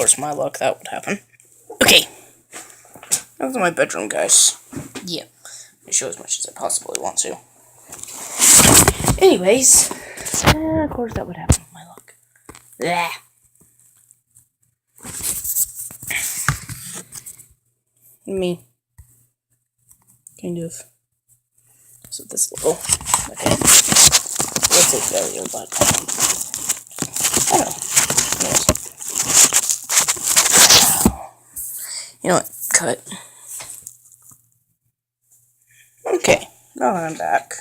course, my luck, that would happen. Okay. That's my bedroom, guys. Yeah. I show as much as I possibly want to. Anyways, of course that would happen with my luck. Blah. Me. Kind of. So this little. Okay. Let's say very old black. I don't know. Anyways. You know what? Cut. Okay. Now that I'm back,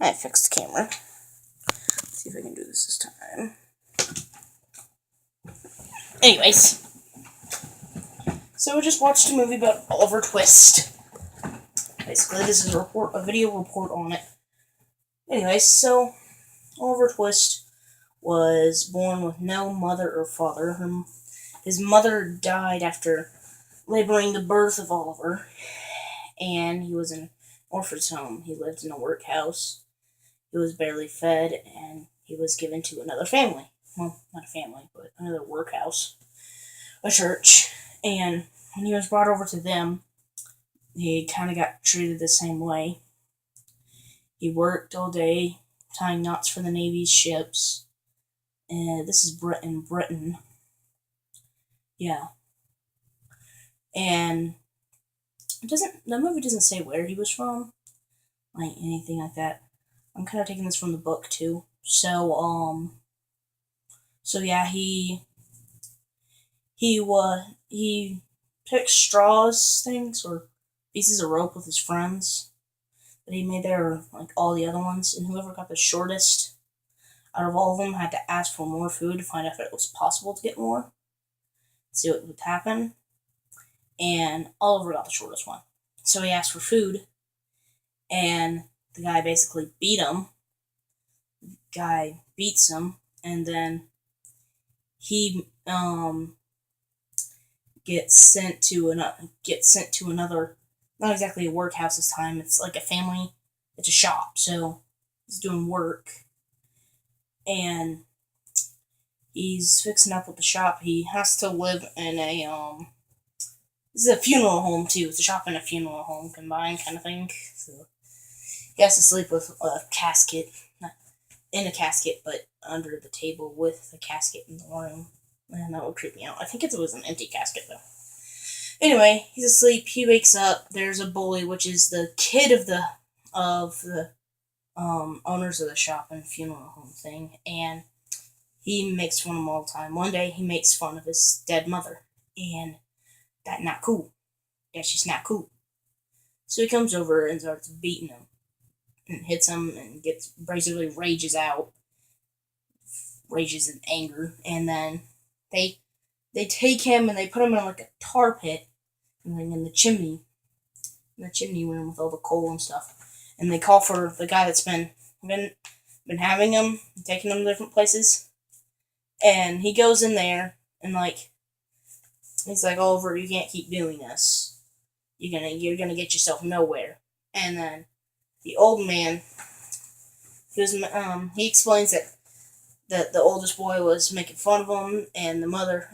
I fixed the camera. Let's see if I can do this time. Anyways. So we just watched a movie about Oliver Twist. Basically, this is a video report on it. Anyways, so Oliver Twist was born with no mother or father. His mother died after laboring the birth of Oliver, and he was in an orphanage home. He lived in a workhouse. He was barely fed, and he was given to another family. Well, not a family, but another workhouse, a church. And when he was brought over to them, he kind of got treated the same way. He worked all day, tying knots for the Navy's ships. And this is Britain. Yeah. And the movie doesn't say where he was from, like anything like that. I'm kind of taking this from the book too. So yeah, he picked straws things or pieces of rope with his friends that he made there, like all the other ones, and whoever got the shortest out of all of them had to ask for more food to find out if it was possible to get more. See what would happen. And Oliver got the shortest one. So he asked for food, and the guy basically beat him. The guy beats him, and then he gets sent to another, not exactly a workhouse this time. It's like a family. It's a shop, so he's doing work, and he's fixing up with the shop. He has to live in a this is a funeral home too. It's a shop and a funeral home combined kind of thing. So he has to sleep with a casket, not in a casket, but under the table with the casket in the room. And that would creep me out. I think it was an empty casket though. Anyway, he's asleep. He wakes up. There's a bully, which is the kid of the owners of the shop and funeral home thing, and he makes fun of him all the time. One day, he makes fun of his dead mother, and that's not cool. That's just not cool. So he comes over and starts beating him, and hits him, and basically rages in anger, and then they take him and they put him in like a tar pit, and then in the chimney room with all the coal and stuff, and they call for the guy that's been having him, taking him to different places, and he goes in there and he's like, Oliver, you can't keep doing this. You're gonna get yourself nowhere. And then the old man, he explains that the oldest boy was making fun of him, and the mother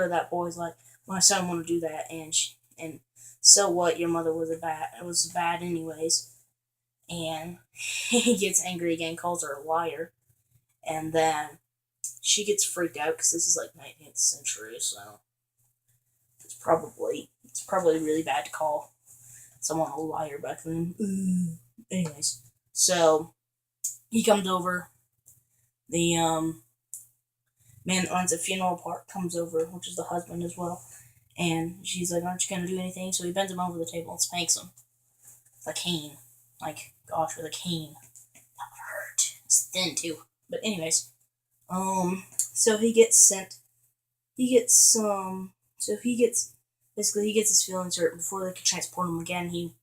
of that boy is like, my son want to do that, and so what? Your mother was bad anyways. And he gets angry again, calls her a liar, and then she gets freaked out because this is like 19th century, so it's probably really bad to call someone a liar back then. Anyways, so he comes over. The man that runs a funeral park comes over, which is the husband as well, and she's like, aren't you gonna do anything? So he bends him over the table and spanks him with a cane. Like, gosh, with a cane. That would hurt. It's thin too. But anyways, so he gets his feelings hurt. Before they can transport him again, he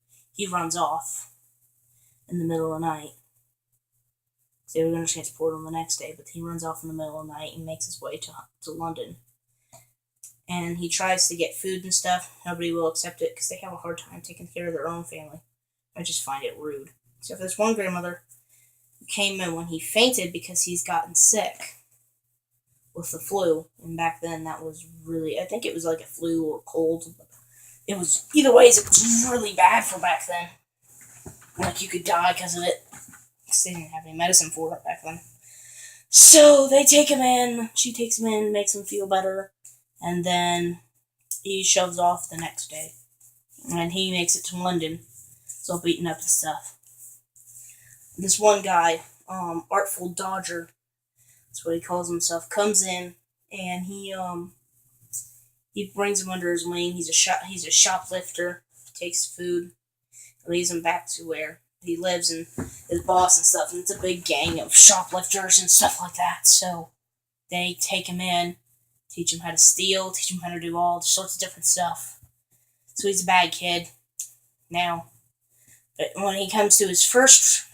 runs off in the middle of the night. They were going to transport him the next day, but he runs off in the middle of the night and makes his way to London. And he tries to get food and stuff. Nobody will accept it because they have a hard time taking care of their own family. I just find it rude. So there's one grandmother who came in when he fainted because he's gotten sick. with the flu. And back then, that was really, I think it was like a flu or cold. It was, either ways, it was really bad for back then. Like, you could die because of it. Because they didn't have any medicine for it back then. So, they take him in. She takes him in, makes him feel better. And then he shoves off the next day. And he makes it to London. It's all beaten up and stuff. This one guy, Artful Dodger, that's what he calls himself, comes in and he brings him under his wing. He's a shoplifter. He takes food, leads him back to where he lives and his boss and stuff. And it's a big gang of shoplifters and stuff like that. So they take him in, teach him how to steal, teach him how to do all sorts of different stuff. So he's a bad kid now. But when he comes to his first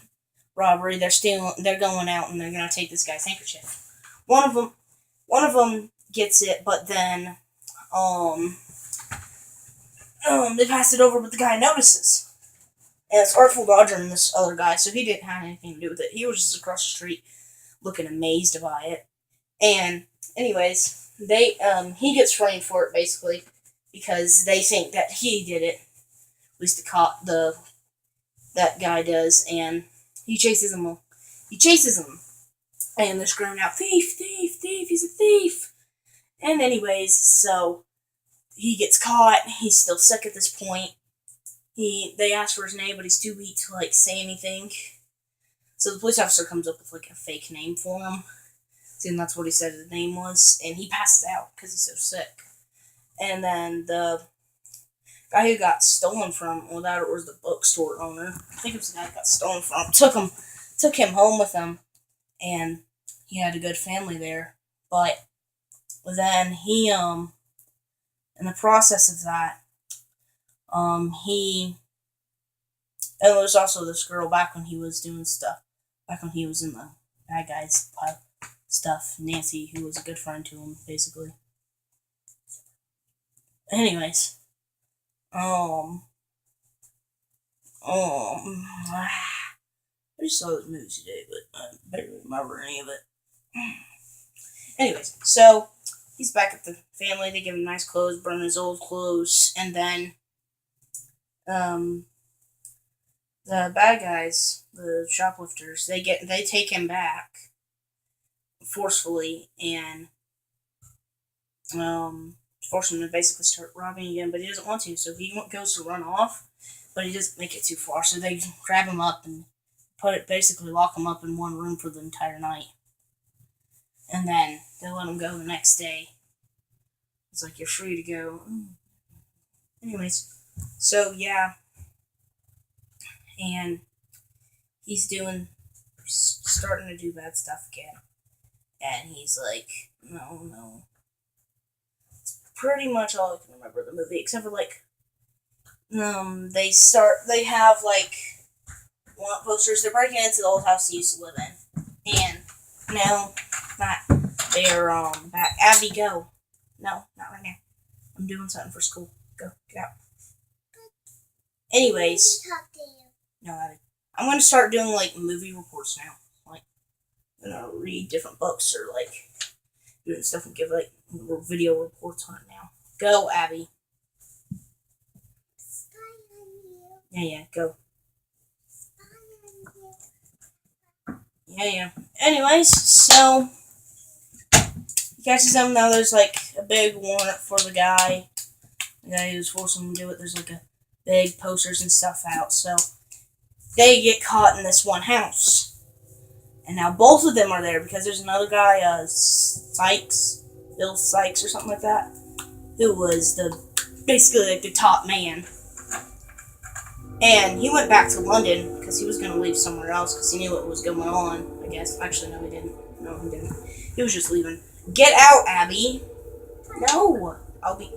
robbery, they're going out and they're gonna take this guy's handkerchief. One of them gets it, but then they pass it over, but the guy notices. And it's Artful Dodger and this other guy, so he didn't have anything to do with it. He was just across the street looking amazed by it. And anyways, he gets framed for it basically because they think that he did it. At least that guy does, and he chases him. And they're screaming out, "Thief, thief, thief, he's a thief!" And anyways, so he gets caught. He's still sick at this point. They ask for his name, but he's too weak to, say anything. So the police officer comes up with, a fake name for him. And that's what he said his name was. And he passes out because he's so sick. And then the guy who got stolen from, that was the bookstore owner. I think it was the guy who got stolen from. Took him home with him. And he had a good family there. But then he, in the process of that, and there was also this girl back when he was doing stuff, back when he was in the bad guys stuff, Nancy, who was a good friend to him, basically. Anyways, I just saw this movie today, but I barely remember any of it. Anyways, so he's back at the family. They give him nice clothes, burn his old clothes, and then the bad guys, the shoplifters, they take him back forcefully and force him to basically start robbing again, but he doesn't want to, so he goes to run off, but he doesn't make it too far, so they grab him up and basically lock him up in one room for the entire night. And then they let him go the next day. It's like, you're free to go. Anyways, so yeah. And he's starting to do bad stuff again. And he's like, no. It's pretty much all I can remember of the movie, except for they have want posters. They're breaking into the old house he used to live in. And now that they're back. Abby, go. No, not right now. I'm doing something for school. Go, get out. Anyways. No, Abby. I'm gonna start doing movie reports now. I'm gonna read different books or doing stuff and give video reports on it now. Go, Abby. Yeah, go. Yeah. Anyways, so he catches them. Now there's a big warrant for the guy. The guy who's forcing him to do it. There's a big posters and stuff out. So they get caught in this one house. And now both of them are there because there's another guy, Bill Sykes or something like that, who was basically the top man. And he went back to London because he was going to leave somewhere else because he knew what was going on, I guess. Actually, no, he didn't. No, he didn't. He was just leaving. Get out, Abby. No. I'll be.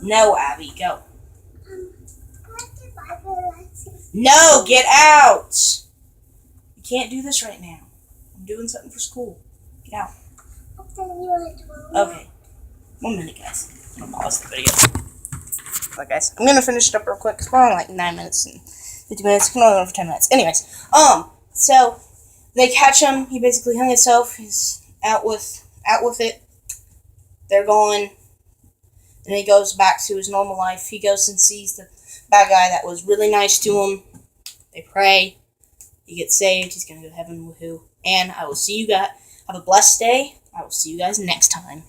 No, Abby, go. No, get out. You can't do this right now. I'm doing something for school. Get out. Okay. 1 minute, guys. I'm gonna pause the video. Alright, guys. I'm gonna finish it up real quick because we're on 9 minutes and 50 minutes. We're only on for 10 minutes. Anyways, so they catch him. He basically hung himself. He's out with out with it. They're gone. And he goes back to his normal life. He goes and sees the bad guy that was really nice to him. They pray. He gets saved. He's going to go to heaven. Woohoo. And I will see you guys. Have a blessed day. I will see you guys next time.